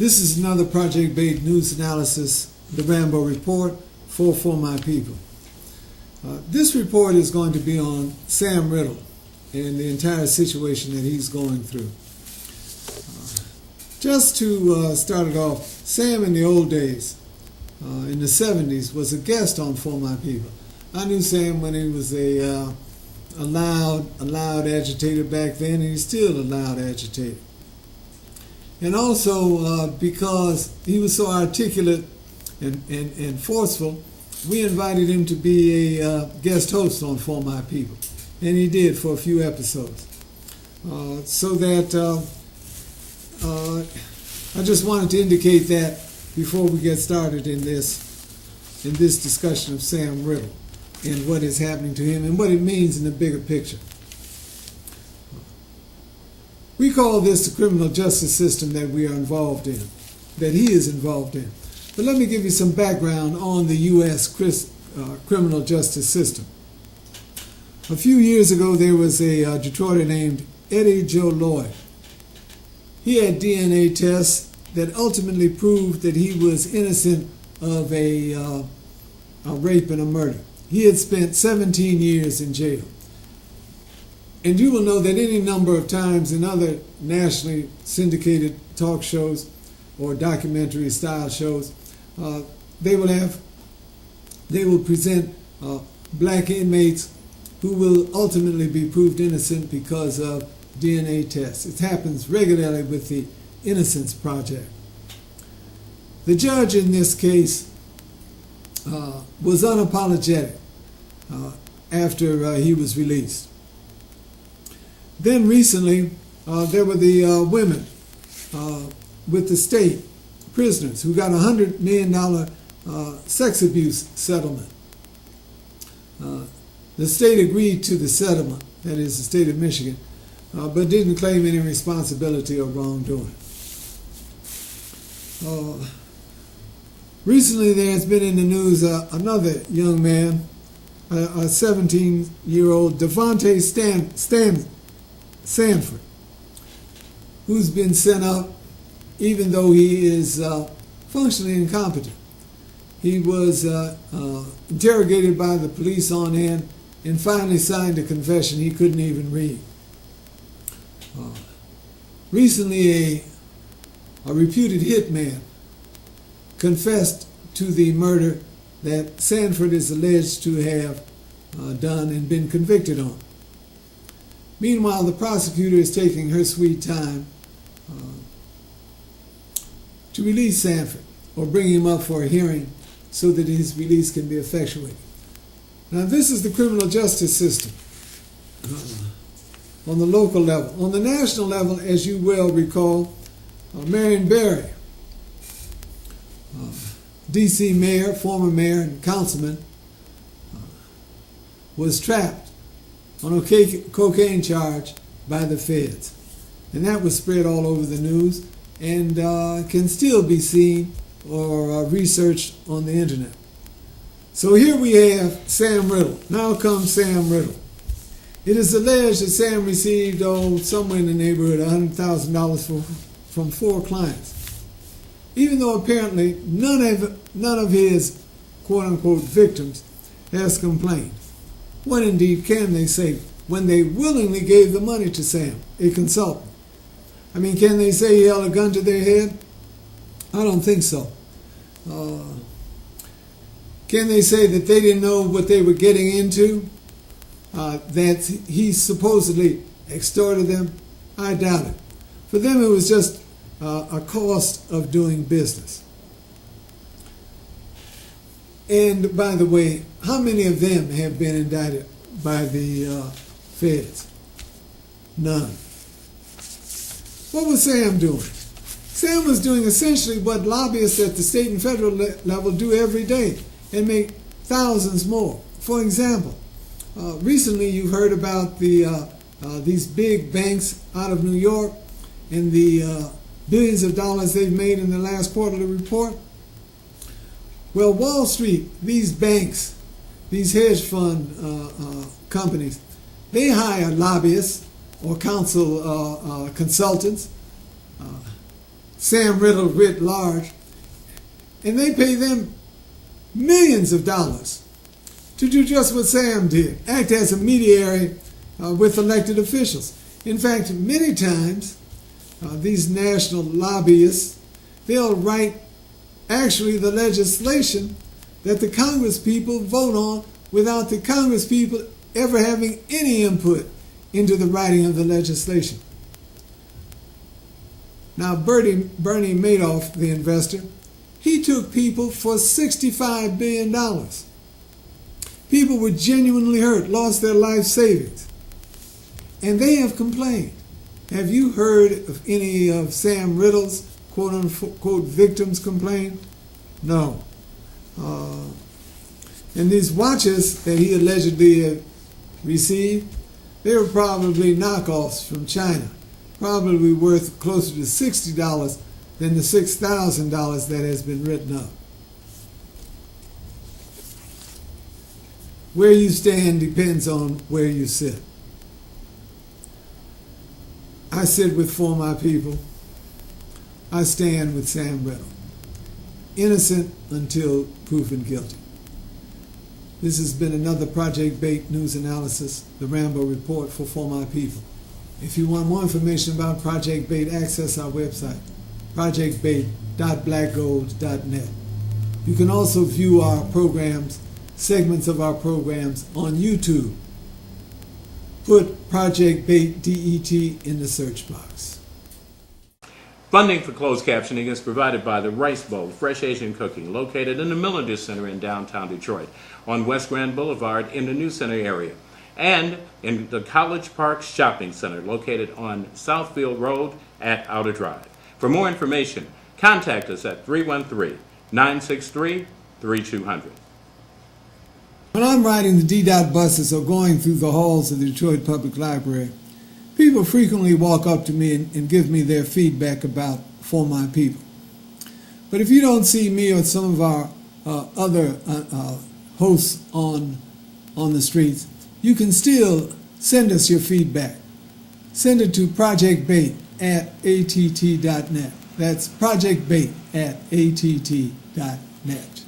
This is another project-based news analysis, the Rambeau Report, for my people. This report is going to be on Sam Riddle and the entire situation that he's going through. Just to start it off, Sam in the old days, in the 70s, was a guest on For My People. I knew Sam when he was a loud agitator back then, and he's still a loud agitator. And also because he was so articulate and forceful, we invited him to be a guest host on For My People. And he did for a few episodes. So that I just wanted to indicate that before we get started in this discussion of Sam Riddle and what is happening to him and what it means in the bigger picture. We call this the criminal justice system that we are involved in, that he is involved in. But let me give you some background on the U.S. criminal justice system. A few years ago, there was a Detroiter named Eddie Joe Lloyd. He had DNA tests that ultimately proved that he was innocent of a rape and a murder. He had spent 17 years in jail. And you will know that any number of times in other nationally syndicated talk shows or documentary style shows, they will present black inmates who will ultimately be proved innocent because of DNA tests. It happens regularly with the Innocence Project. The judge in this case was unapologetic after he was released. Then recently, there were the women with the state, prisoners, who got a $100 million sex abuse settlement. The state agreed to the settlement, that is the state of Michigan, but didn't claim any responsibility or wrongdoing. Recently, there has been in the news another young man, a 17-year-old Devontae Sanford, who's been sent up even though he is functionally incompetent. He was interrogated by the police on end and finally signed a confession he couldn't even read. Recently, a reputed hitman confessed to the murder that Sanford is alleged to have done and been convicted on. Meanwhile, the prosecutor is taking her sweet time to release Sanford or bring him up for a hearing so that his release can be effectuated. Now, this is the criminal justice system on the local level. On the national level, as you well recall, Marion Barry, D.C. mayor, former mayor and councilman, was trapped on a cocaine charge by the feds. And that was spread all over the news and can still be seen or researched on the internet. So here we have Sam Riddle. Now comes Sam Riddle. It is alleged that Sam received somewhere in the neighborhood of $100,000 from 4 clients, even though apparently none of his quote-unquote victims has complained. What indeed can they say when they willingly gave the money to Sam, a consultant? I mean, can they say he held a gun to their head? I don't think so. Can they say that they didn't know what they were getting into? That he supposedly extorted them? I doubt it. For them, it was just a cost of doing business. And by the way, how many of them have been indicted by the feds? None. What was Sam doing? Sam was doing essentially what lobbyists at the state and federal level do every day and make thousands more. For example, recently you've heard about these big banks out of New York and the billions of dollars they've made in the last quarterly report. Well, Wall Street, these banks, these hedge fund companies, they hire lobbyists or counsel consultants Sam Riddle writ large, and they pay them millions of dollars to do just what Sam did, act as a mediator with elected officials. In fact, many times, these national lobbyists, they'll write actually the legislation that the Congress people vote on without the Congress people ever having any input into the writing of the legislation. Now, Bernie Madoff, the investor, he took people for $65 billion. People were genuinely hurt, lost their life savings, and they have complained. Have you heard of any of Sam Riddle's quote-unquote victims complain? No. And these watches that he allegedly received, they were probably knockoffs from China, probably worth closer to $60 than the $6,000 that has been written up. Where you stand depends on where you sit. I sit with For My People. I stand with Sam Riddle. Innocent until proven guilty. This has been another Project Bait news analysis, the Rambeau Report for My People. If you want more information about Project Bait, access our website, projectbait.blackgold.net. You can also view our programs, segments of our programs on YouTube. Put Project Bait DET in the search box. Funding for closed captioning is provided by the Rice Bowl, Fresh Asian Cooking, located in the Millender Center in downtown Detroit, on West Grand Boulevard in the New Center area, and in the College Park Shopping Center, located on Southfield Road at Outer Drive. For more information, contact us at 313-963-3200. When I'm riding the D-Dot buses or going through the halls of the Detroit Public Library, people frequently walk up to me and give me their feedback about For My People. But if you don't see me or some of our other hosts on the streets, you can still send us your feedback. Send it to projectbait@att.net. That's projectbait@att.net.